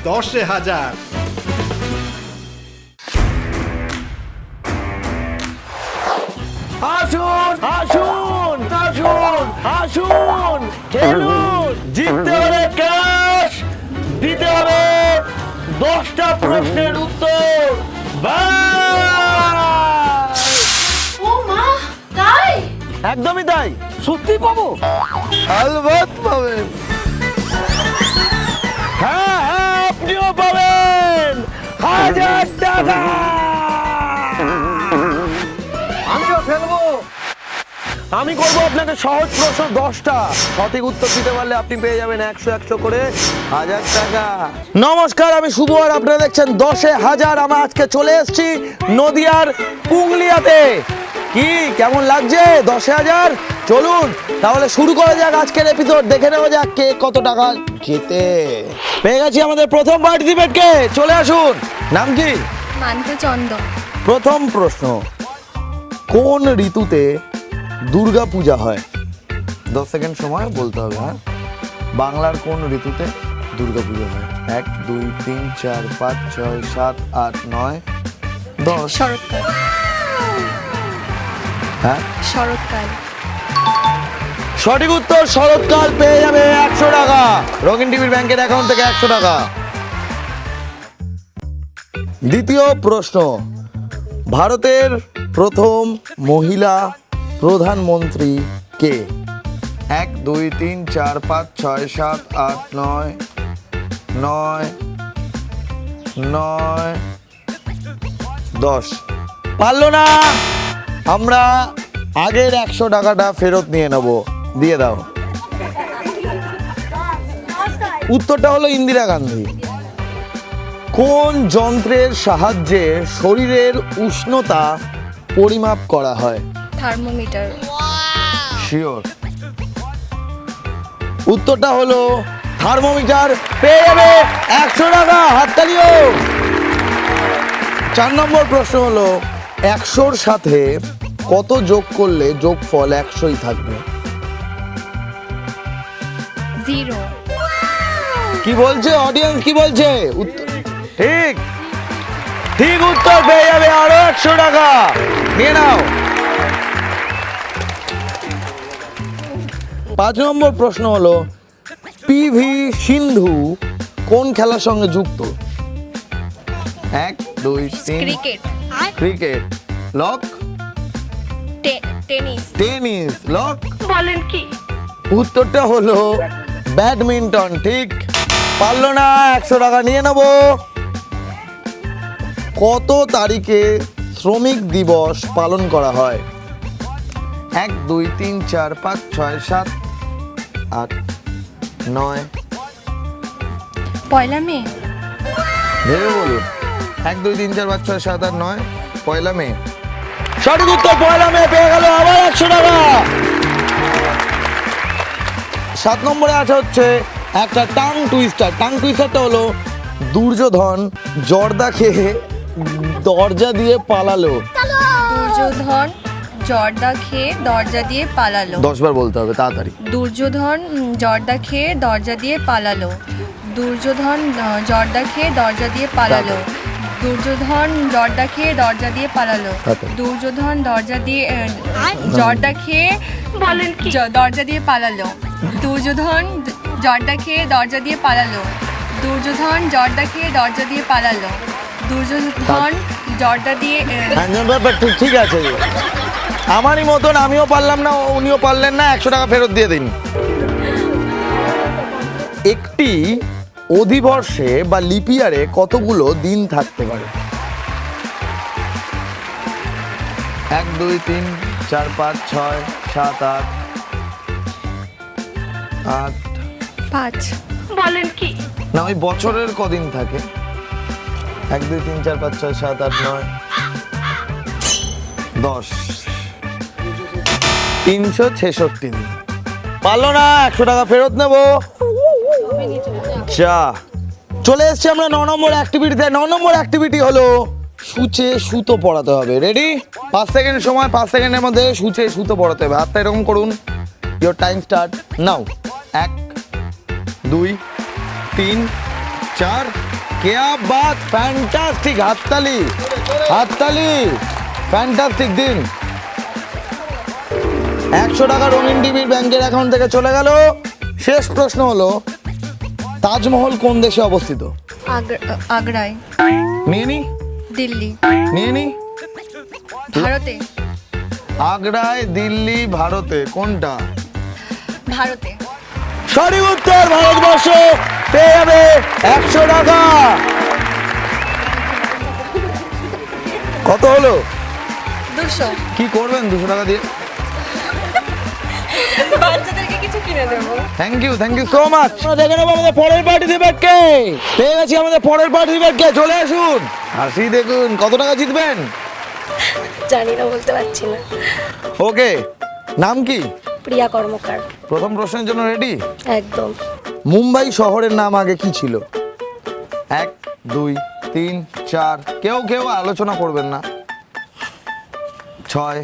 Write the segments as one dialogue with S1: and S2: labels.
S1: 10,000।
S2: আসুন আসুন আসুন আসুন খেলুন, জিততে হবে ক্যাশ, দিতে হবে 10টা প্রশ্নের উত্তর। বাস!
S3: ও মা, তাই?
S2: একদমই তাই। সত্যি পাবো? আলবাত পাবেন। হ্যাঁ হ্যাঁ, আপনিও পাবেন 1000 টাকা। আমিও খেলবো। আমি করবো আপনাকে সহজ প্রশ্ন 10টা, সঠিক উত্তর দিতে পারলে আপনি পেয়ে যাবেন 100 করে 1000 টাকা। নমস্কার, আমি শুভ আর আপনারা দেখছেন 10,000। আমরা আজকে চলে এসেছি নদিয়ার পুংলিয়াতে। কি কেমন লাগছে 10,000? চলুন তাহলে শুরু করা যাক আজকের এপিসোড। দেখে নেওয়া যাক কে কত টাকা জেতে। পেয়ে গেছি আমাদের প্রথম পার্টিসিপেন্টকে। চলে আসুন। নাম কি?
S3: মানতে চন্দ।
S2: প্রথম প্রশ্ন, কোন ঋতুতে দুর্গা পূজা হয়? 10 সেকেন্ড সময় বলতে হবে। হ্যাঁ, বাংলার কোন ঋতুতে দুর্গা পূজা হয়? 1 2 3 4 5 6 7 8 9 10।
S3: শরৎকাল।
S2: হ্যাঁ,
S3: শরৎকাল।
S2: সঠিক উত্তর শরৎকাল। পেয়ে যাবে 100 টাকা রঙিন টিভির ব্যাংকের অ্যাকাউন্ট থেকে 100 টাকা। দ্বিতীয় প্রশ্ন, ভারতের প্রথম মহিলা প্রধানমন্ত্রী কে? 1 2 3 4 5 6 7 8 9 9 9 10। পারলো না, আমরা আগের 100 টাকাটা ফেরত নিয়ে নেব। দিয়ে দাও। উত্তরটা হলো ইন্দিরা গান্ধী। কোন যন্ত্রের সাহায্যে শরীরের উষ্ণতা পরিমাপ করা হয়?
S3: থার্মোমিটার।
S2: শিওর? উত্তরটা হলো থার্মোমিটার। পেয়ে যাবে 100 টাকা। হাততালিও। 4 নম্বর প্রশ্ন হলো, 100-র সাথে কত যোগ করলে যোগফল 100ই থাকবে?
S3: 0।
S2: কি বলছে অডিয়েন্স? কি বলছে? উত্তর ঠিক। ঠিক উত্তর। পেয়ে যাবে আরো 100 টাকা। নিয়ে নাও। 5 নম্বর প্রশ্ন হলো, পিভি সিন্ধু কোন খেলার সঙ্গে যুক্ত? 1 2 3।
S3: Cricket.
S2: Cricket lock.
S3: Tennis.
S2: Tennis lock.
S3: বলেন কি?
S2: উত্তরটা হলো ব্যাডমিন্টন। ঠিক। পারলো না, 100 টাকা নিয়ে নেব। কত তারিখে শ্রমিক দিবস পালন করা হয়? 1 2 3 4 5 6 7 8 9।
S3: পয়লা মে।
S2: ভেবে বলুন। 1 2 3 4 5 6 7 8 9। পয়লা মে। সঠিক উত্তর পয়লা মে। পেয়ে গেল আবার 100 টাকা। 7 নম্বরে আছে হচ্ছে একটা টাং টুইস্টার। টাং টুইস্টারটা হলো, দুর্যোধন জর্দা খেয়ে দরজা দিয়ে পালালো।
S3: দুর্যোধন জর্দা খেয়ে দরজা দিয়ে পালালো।
S2: 10 বার বলতে হবে, তাড়াতাড়ি।
S3: দুর্যোধন জর্দা খেয়ে দরজা দিয়ে পালালো। দুর্যোধন জর্দা খেয়ে দরজা দিয়ে পালালো। দুর্যোধন জর্দা খেয়ে দরজা দিয়ে পালালো। দুর্যোধন দরজা দিয়ে জর্দা খেয়ে বলেন কি? দরজা দিয়ে পালালো। দুর্যোধন জর্দা খেয়ে দরজা দিয়ে পালালো। দুর্যোধন জর্দা খেয়ে দরজা দিয়ে পালালো। দুর্যোধন জর্দা দিয়ে
S2: ঠিক আছে, আমারই মতন আমিও পারলাম না, উনিও পারলেন না। 100 টাকা ফেরত দিয়ে দিন। একটি অধিবর্ষে বা লিপিয়ারে কতগুলো দিন থাকতে পারে? 1 2 3 4 5 6 7 8 8।
S3: 5। বলেন কি?
S2: না, ওই বছরের কদিন থাকে? 1 2 3 4 5 6 7 8 9 10। 366 দিন। পারলো না, 100 টাকা ফেরত নেব। আচ্ছা, চলে এসছি আমরা 9 নম্বর অ্যাক্টিভিটিতে। 9 নম্বর অ্যাক্টিভিটি হলো সূচে সুতো পরাতে হবে। রেডি? 5 সেকেন্ড সময়, 5 সেকেন্ডের মধ্যে সূচে সুতো পরাতে হবে। হাতটা এরকম করুন। ইয়োর টাইম স্টার্ট নাও। 1 2 3 4 क्या बात फैंटास्टिक हातताली फैंटास्टिक दिन 100 টাকা রঙিন টিভির ব্যাংকের অ্যাকাউন্ট থেকে চলে গেল। শেষ প্রশ্ন হলো তাজমহল কোন দেশে অবস্থিত?
S3: আগ্রায়।
S2: নিয়ে নি
S3: দিল্লি।
S2: নিয়ে নি
S3: ভারতে।
S2: আগ্রায়, দিল্লি, ভারতে কোনটা?
S3: ভারতে।
S2: সঠিক উত্তর। ভারতবর্ষ পেয়ে যাবে 100 টাকা। কত হলো?
S3: 200।
S2: কি করবেন 200 টাকা দিয়ে?
S3: বাচ্চাদেরকে কিছু কিনে দেবো।
S2: Thank you so much. আমরা দেখে নেবো আমাদের পরের পার্টিসিপেন্টকে। পেয়ে গেছি আমাদের পরের পার্টিসিপেন্টকে, চলে আসুন। হাসি দেখুন। কত টাকা জিতবেন?
S1: জানি না, বলতে পারছি না।
S2: ওকে, নাম কি?
S1: প্রিয়া কর্মকার।
S2: প্রথম প্রশ্নের জন্য রেডি?
S1: একদম।
S2: মুম্বাই শহরের নাম আগে কি ছিল? 1 2 3 4 কেউ আলোচনা করবেন না। 6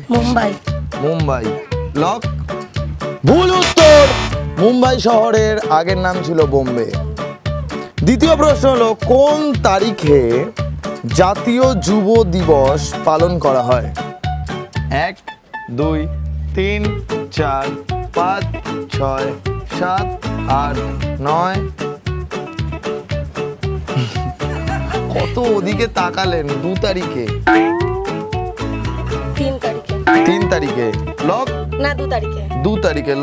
S2: মুম্বাই। লক। ভুল উত্তর। মুম্বাই শহরের আগের নাম ছিল বোম্বে। দ্বিতীয় প্রশ্ন হলো কোন তারিখে জাতীয় যুব দিবস পালন করা হয়? 1 2 3 4 5 6 7 8 9 কত ওদিকে তাকালেন? 2 তারিখে। 3 তারিখে। লক
S1: না, 2 তারিখে।
S2: 2 তারিখে।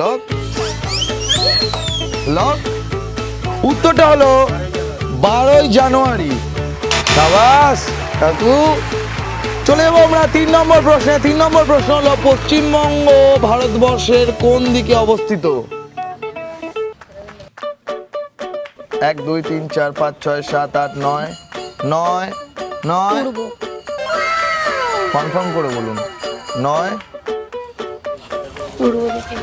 S2: লক। উত্তরটা হলো 12 জানুয়ারি। সাবাস কাকু। চলে যাবো আমরা 3 নম্বর প্রশ্নে। 3 নম্বর প্রশ্ন হলো পশ্চিমবঙ্গ ভারতবর্ষের কোন দিকে অবস্থিত? 1 2 3 4 5 6 7 8 9
S1: পূর্ব।
S2: কনফার্ম করে বলুন। 9
S1: পূর্ব দিকে।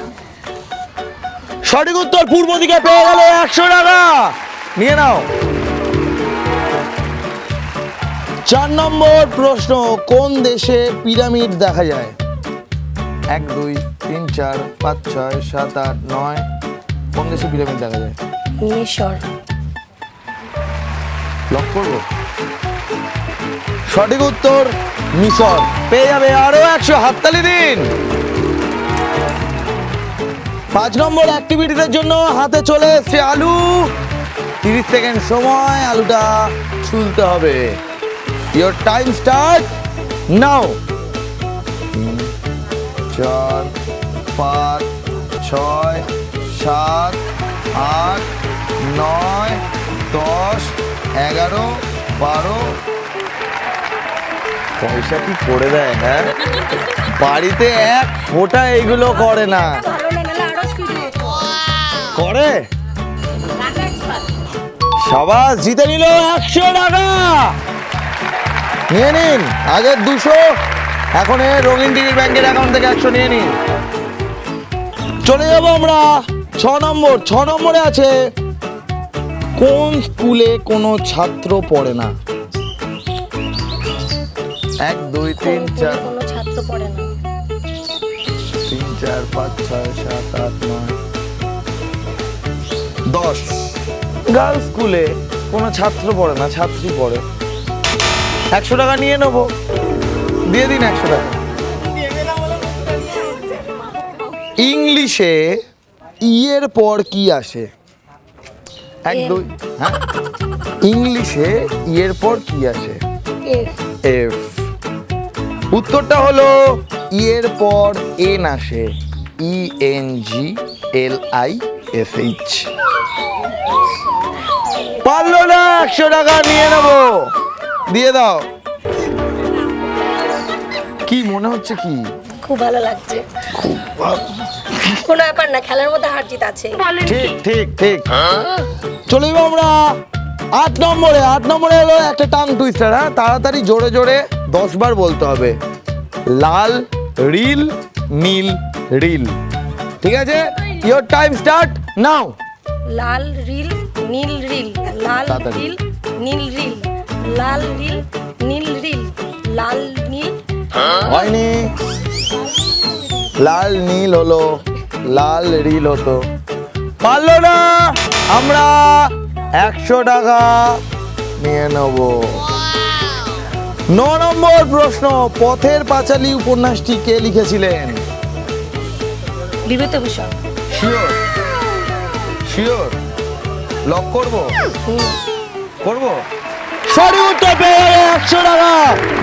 S2: সঠিক উত্তর। পূর্ব দিকে পেয়ে গেল 100 টাকা। নিয়ে নাও। 4 নম্বর প্রশ্ন কোন দেশে পিরামিড দেখা যায়? 1 2 3 4 5 6 7 8 9 কোন দেশে পিরামিড দেখা যায়?
S1: মিশর।
S2: লক করবো? সঠিক উত্তর মিশর। পেয়ে যাবে আরো 100। হাততালি দিন। 5 নম্বর অ্যাক্টিভিটিদের জন্য হাতে চলে এসছে আলু। 30 সেকেন্ড সময়, আলুটা ছুলতে হবে। ইয়োর টাইম স্টার্ট নাও। 4 5 6 7 8 9 10 11 12 পয়সা কি করে দেয়? হ্যাঁ, বাড়িতে এক ফোঁটা এইগুলো করে না। করে। সাবাস, জিতে নিল 100 টাকা। নিয়ে নিন। আগের 200, এখন রঙিন টিভির ব্যাংকের অ্যাকাউন্ট থেকে 100 নিয়ে নিন। চলে যাবো আমরা 6 নম্বর। 6 নম্বরে আছে কোন স্কুলে কোনো ছাত্র পড়ে না? 1 2 3 4
S1: কোনো ছাত্র পড়ে না।
S2: 3 4 5 6 7 8 9 10 গার্লস স্কুলে কোনো ছাত্র পড়ে না, ছাত্রী পড়ে। 100 টাকা নিয়ে নেবো। দিয়ে দিন 100 টাকা। ইংলিশে ইয়ের পর কি আসে? 1 2 হ্যাঁ, ইংলিশে ইয়ের পর কি আসে? এফ। উত্তরটা হলো ইয়ের পর এন আসে। ENGLISH। পারলো না, 100 টাকা নিয়ে নেবো। দিয়ে দাও। কি মনে হচ্ছে? কি
S1: খুব ভালো লাগছে। কোনো ব্যাপার না, খেলার মধ্যে হার জিত আছে।
S2: ঠিক। চলে যাবো আমরা 8 নম্বরে। 8 নম্বরে হলো একটা টাং টুইস্টার। হ্যাঁ, তাড়াতাড়ি জোরে জোরে 10 বার বলতে হবে। লাল রিল নীল রিল। ঠিক আছে? Your time start now.
S1: লাল রিল নীল রিল। লাল
S2: তাড়াতাড়ি।
S1: রিল নীল রিল। লাল রিল নীল রিল। লাল নীল।
S2: হয়নি। লাল নীল হলো, লাল রিল হতো। পারলো না। আমরা 100 টাকা নিয়ে নেব। 9 নম্বর প্রশ্ন, পথের পাঁচালী উপন্যাসটি কে লিখেছিলেন?
S1: বিভূতিভূষণ।
S2: শিওর? শিওর? লক করব? করব? সঠিক উত্তর পেয়ে গেলে 100 টাকা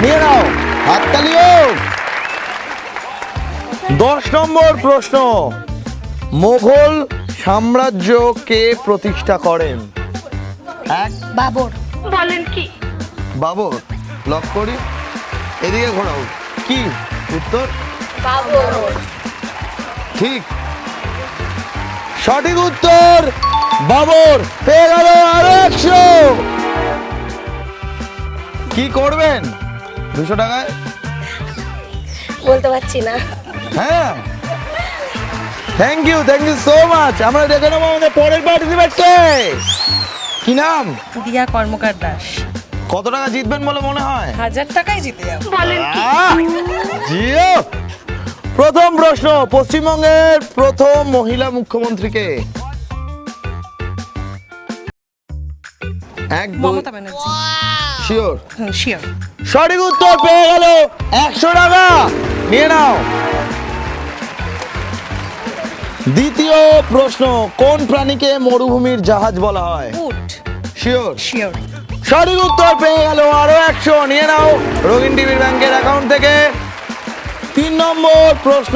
S2: নিয়ে নাও, হাততালি হোক। 10 নম্বর প্রশ্ন, মোগল সাম্রাজ্য কে প্রতিষ্ঠা করেন?
S1: বাবর।
S2: বাবর? লক করি? এদিকে ঘোরাও। কি উত্তর?
S1: বাবর।
S2: ঠিক, সঠিক উত্তর বাবর। পেয়ে গেল আরো 100। কি করবেন 200 টাকায়?
S1: বলতে পারছি না।
S2: হ্যাঁ, থ্যাংক ইউ সো মাচ। আমরা দেখে নেবো আমাদের পরের পার্টিসিপেন্টকে। কি নাম?
S3: দিয়া কর্মকার দাস।
S2: কত টাকা জিতবেন বলে মনে হয়?
S3: 1000 টাকাই জিতে যাবো।
S2: জিও। প্রথম প্রশ্ন, পশ্চিমবঙ্গের প্রথম মহিলা মুখ্যমন্ত্রীকে?
S3: মমতা ব্যানার্জি।
S2: শিওর?
S3: শিওর।
S2: সঠিক উত্তর পেয়ে গেল 100 টাকা নিয়ে নাও। দ্বিতীয় প্রশ্ন, কোন প্রাণীকে মরুভূমির জাহাজ বলা হয়?
S3: উট।
S2: শিওর?
S3: শিওর।
S2: সঠিক উত্তর পেয়ে গেল আরো 100 নিয়ে নাও রঙিন টিভির ব্যাংকের অ্যাকাউন্ট থেকে। 3 নম্বর প্রশ্ন,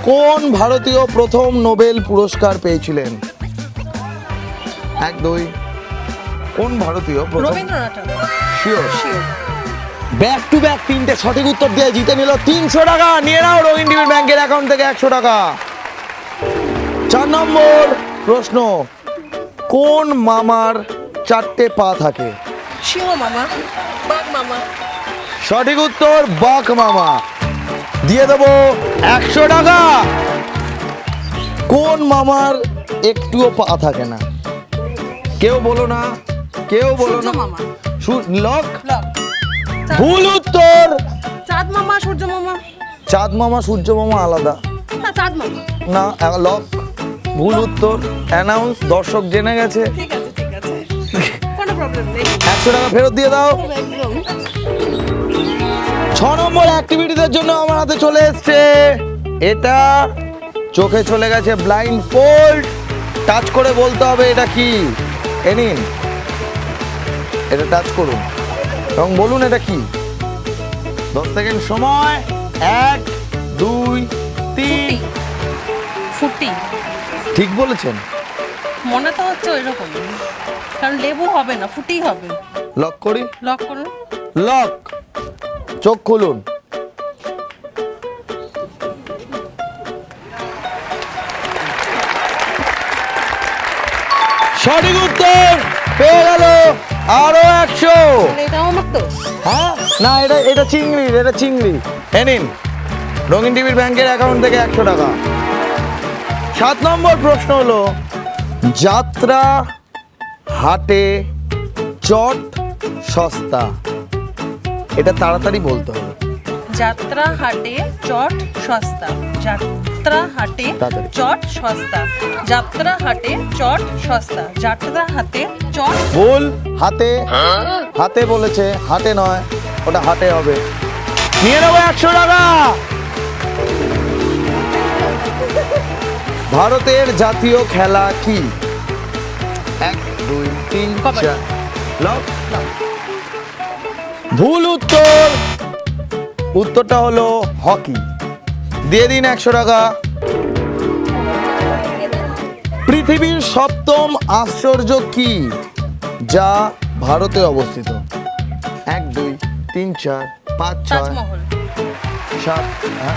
S2: কোন ভারতীয় প্রথম নোবেল পুরস্কার পেয়েছিলেন? 1 2। কোন ভারতীয় প্রথম?
S3: Rabindranath Tagore.
S2: Sure?
S3: Sure.
S2: Back to back 3টে সঠিক উত্তর দিয়ে জিতে নিল 300 টাকা নিয়ে নাও রঙিন টিভির ব্যাংকের অ্যাকাউন্ট থেকে 100 টাকা। 4 নম্বর প্রশ্ন, কোন মামার 4টে পা থাকে?
S3: সিংহ মামা। বাঘ মামা।
S2: সঠিক উত্তর বাঘ মামা। দিয়ে দেবো 100 টাকা। কোন মামার একটুও পা থাকে না? কেউ বলো না, কেউ বলো
S3: সূর্য
S2: না।
S3: মামা।
S2: লক?
S3: লক।
S2: ভুল উত্তর।
S3: চাঁদ মামা, সূর্য মামা।
S2: চাঁদ মামা সূর্য মামা আলাদা
S3: না, চাঁদ মামা।
S2: না। লক। ভুল উত্তর। অ্যানাউন্স, দর্শক জেনে গেছে।
S3: ঠিক আছে, ঠিক আছে, কোনো প্রবলেম নেই।
S2: 100 টাকা ফেরত দিয়ে দাও।
S3: একদম।
S2: 6 নম্বর অ্যাক্টিভিটিদের জন্য আমার হাতে চলে এসছে এটা। চোখে চলে গেছে ব্লাইন্ড ফোল্ড, টাচ করে বলতে হবে এটা কি। এ নিন, এটা টাচ করুন এবং বলুন এটা কি। 10 সেকেন্ড সময়। 1 2 3।
S3: ফুটি।
S2: ঠিক বলেছেন।
S3: মনে তো হচ্ছে ওইরকম, কারণ লেবু হবে না, ফুটি হবে।
S2: লক করি?
S3: লক করুন।
S2: লক। চোখ খুলুন। সঠিক উত্তর পেয়ে গেল আরো 100।
S3: এটাও আমার তো।
S2: হ্যাঁ, না, এটা চিংড়ি। এ নিন রঙিন টিভির ব্যাংকের অ্যাকাউন্ট থেকে 100 টাকা। 7 নম্বর প্রশ্ন হলো, যাত্রা হাটে চট সস্তা। এটা তাড়াতাড়ি বলতে হবে।
S3: যাত্রা হাটে চট সস্তা। যাত্রা হাটে
S2: তাড়াতাড়ি।
S3: চট সস্তা। যাত্রা হাটে চট সস্তা। যাত্রা হাটে চট।
S2: ভুল। হাতে, হাতে বলেছে, হাতে নয়, ওটা হাটে হবে। নিয়ে নেবো 100 টাকা। ভারতের জাতীয় খেলা কি? 1 2 3
S3: কবাডি।
S2: 4। লক? ভুল উত্তর। উত্তরটা হলো হকি। দিয়ে দিন 100 টাকা। পৃথিবীর 7ম আশ্চর্য কি যা ভারতে অবস্থিত? 1 2 3 4 5 6
S3: Taj Mahal.
S2: 7।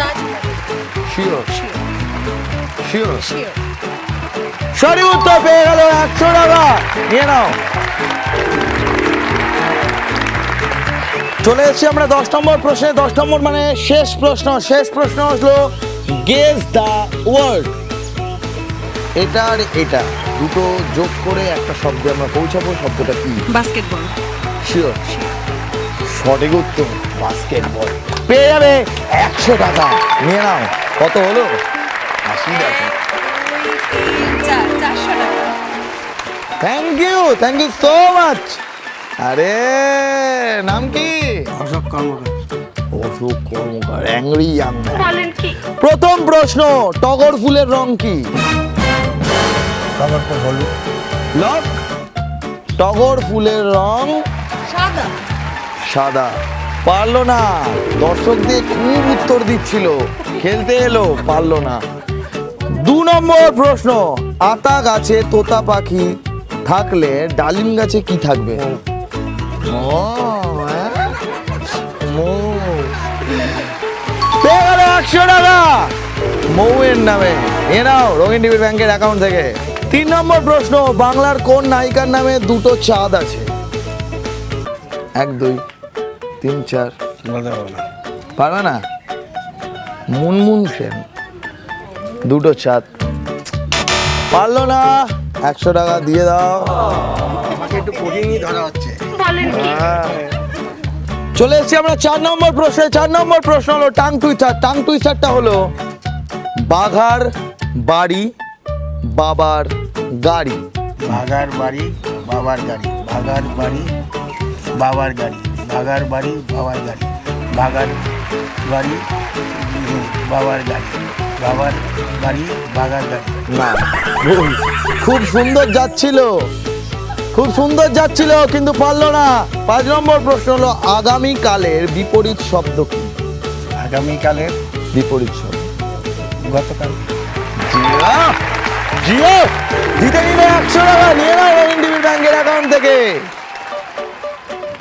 S3: Taj Mahal.
S2: Sure?
S3: Sure.
S2: Sure?
S3: Sure.
S2: সঠিক উত্তর পেয়ে গেল 100 টাকা নিয়ে নাও। চলে এসেছি আমরা 10 নম্বর প্রশ্নে। 10 নম্বর মানে শেষ প্রশ্ন। শেষ প্রশ্ন হলো গেস দ্য ওয়ার্ড। এটা আর এটা দুটো যোগ করে একটা শব্দে আমরা পৌঁছাবো। শব্দটা কি?
S3: বাস্কেটবল।
S2: শিওর? সঠিক উত্তর বাস্কেটবল। পেয়ে যাবে 100 টাকা নিয়ে নাও। কত হলো? 80 টাকা।
S3: 400 টাকা।
S2: Thank you so much. আরে নাম কি?
S4: Ashok Karmakar.
S2: Ashok Karmakar, angry young man. প্রথম প্রশ্ন, টগর ফুলের রং কি?
S4: টগর ফুল হলুদ।
S2: লক। টগর ফুলের রং
S1: সাদা।
S2: সাদা। পারলো না, দর্শকদের খুব উত্তর দিচ্ছিল, খেলতে এলো, পারলো না। 2 নম্বর প্রশ্ন, আতা গাছে তোতা পাখি থাকলে ডালিম গাছে কি থাকবে? পেয়ে গেল 100 টাকা মৌয়ের নামে। এ নাও রঙিন টিভি ব্যাংকের অ্যাকাউন্ট থেকে। 3 নম্বর প্রশ্ন, বাংলার কোন নায়িকার নামে 2টো চাঁদ আছে? 1 2 3 4।
S4: বলতে পারবো না।
S2: পারবে না? মুনমুন সেন, 2টো চাঁদ। পারলো না, 100 টাকা দিয়ে দাও।
S4: আমাকে একটু কঠিনই ধরা হচ্ছে।
S2: চলে এসেছি আমরা 4 নম্বর প্রশ্নে। 4 নম্বর প্রশ্ন হলো টাং টুইস্টার। টাং টুইস্টারটা হলো বাঘার বাড়ি বাবার গাড়ি।
S4: ভাগার বাড়ি বাবার গাড়ি। ভাগার বাড়ি বাবার গাড়ি। ভাগার বাড়ি বাবার গাড়ি। ভাগার বাড়ি বাবার গাড়ি। বাবার বাড়ি ভাগার গাড়ি।
S2: না, ভুল। খুব সুন্দর যাচ্ছিল, খুব সুন্দর যাচ্ছিল, কিন্তু পারলো না। 5 নম্বর প্রশ্ন হলো আগামীকালের বিপরীত শব্দ কি?
S4: আগামীকালের
S2: বিপরীত শব্দ।
S4: গতকাল।
S2: জিও, জিও জিতে নিলে 100 টাকা নিয়ে নাও রঙিন টিভি ব্যাংকের অ্যাকাউন্ট থেকে।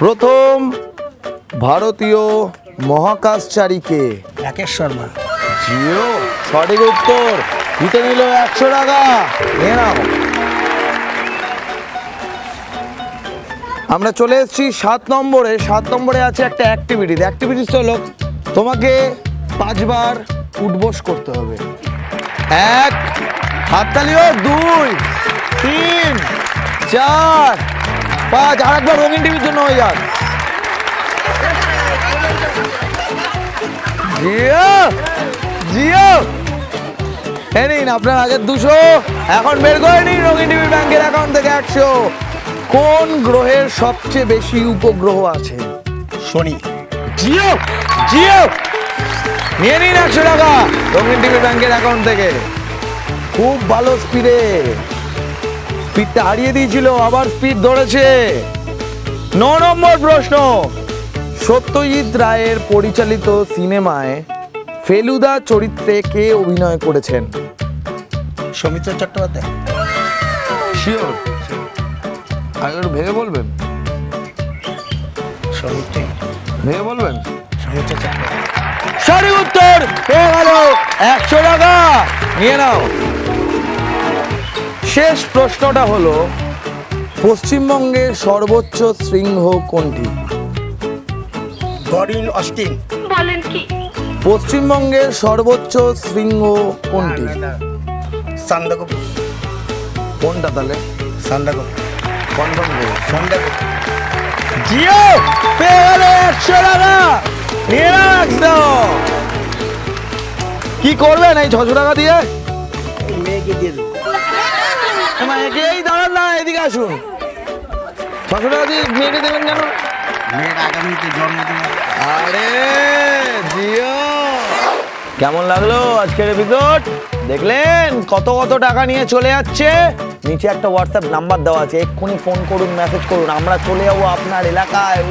S2: প্রথম ভারতীয় মহাকাশচারীকে?
S4: রাকেশ শর্মা।
S2: জিও সঠিক উত্তর, জিতে নিল 100 টাকা নিয়ে নাও। আমরা চলে এসেছি 7 নম্বরে। 7 নম্বরে আছে একটা অ্যাক্টিভিটিস হলো তোমাকে 5 বার উঠবোস করতে হবে। 1 হাততালিও, 2 3 4 5। আরেকবার রঙিন টিভির জন্য হয়ে যাক। জিও জিও এ নিন আপনার আগের 200, এখন বের করে নিন রঙিন টিভি ব্যাংকের অ্যাকাউন্ট থেকে 100। কোন গ্রহের সবচেয়ে বেশি উপগ্রহ আছে?
S4: শনি।
S2: জিও জিও নিয়ে নিন 100 টাকা রঙিন টিভি ব্যাংকের অ্যাকাউন্ট থেকে। খুব ভালো স্পিডটা হারিয়ে দিয়েছিল, আবার স্পিড ধরেছে। 9 নম্বর প্রশ্ন, সত্যজিৎ রায়ের পরিচালিত সিনেমায় ফেলুদা চরিত্রে কে অভিনয় করেছেন?
S4: সৌমিত্র চট্টোপাধ্যায়।
S2: শিওর? আগে একটু ভেবে বলবেন।
S4: সৌমিত্র
S2: ভেবে বলবেন।
S4: চট্টোপাধ্যায়।
S2: সঠিক উত্তর, পেয়ে গেল 100 টাকা নিয়ে নাও। শেষ প্রশ্নটা হলো পশ্চিমবঙ্গের সর্বোচ্চ শৃঙ্গ কোনটি?
S4: গরিন অস্টিন।
S2: পশ্চিমবঙ্গের সর্বোচ্চ শৃঙ্গ কোনটি?
S4: সান্দাকপু।
S2: কোনটা তাহলে?
S4: সান্দাকপু।
S2: কনফার্ম করো।
S4: সান্দাকপু।
S2: জিও পেয়ে গেল 100 টাকা নিয়ে নাও একদম। কি করবেন এই 600 টাকা দিয়ে?
S4: মেয়েকে দিয়ে দেবো।
S2: একেই দাঁড়ান না, এদিকে আসুন। 600 টাকা দিয়ে মেয়েকে দেবেন কেন?
S4: মেয়ের আগামীতে জন্মদিন।
S2: আরে জিও, কেমন লাগলো আজকের এপিসোড? দেখলেন কত কত টাকা নিয়ে চলে যাচ্ছে। নিচে একটা হোয়াটসঅ্যাপ নাম্বার দেওয়া আছে, এক্ষুনি ফোন করুন, মেসেজ করুন, আমরা চলে যাবো আপনার এলাকায়।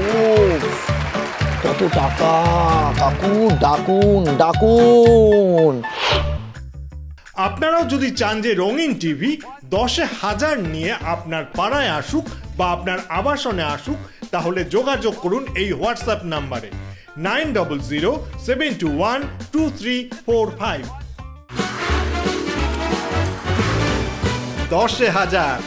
S2: কত টাকা, কাকু ডাকুন ডাকুন।
S5: আপনারাও যদি চান যে রঙিন টিভি 10,000 নিয়ে আপনার পাড়ায় আসুক বা আপনার আবাসনে আসুক, তাহলে যোগাযোগ করুন এই হোয়াটসঅ্যাপ নাম্বারে 9007212345। 10,000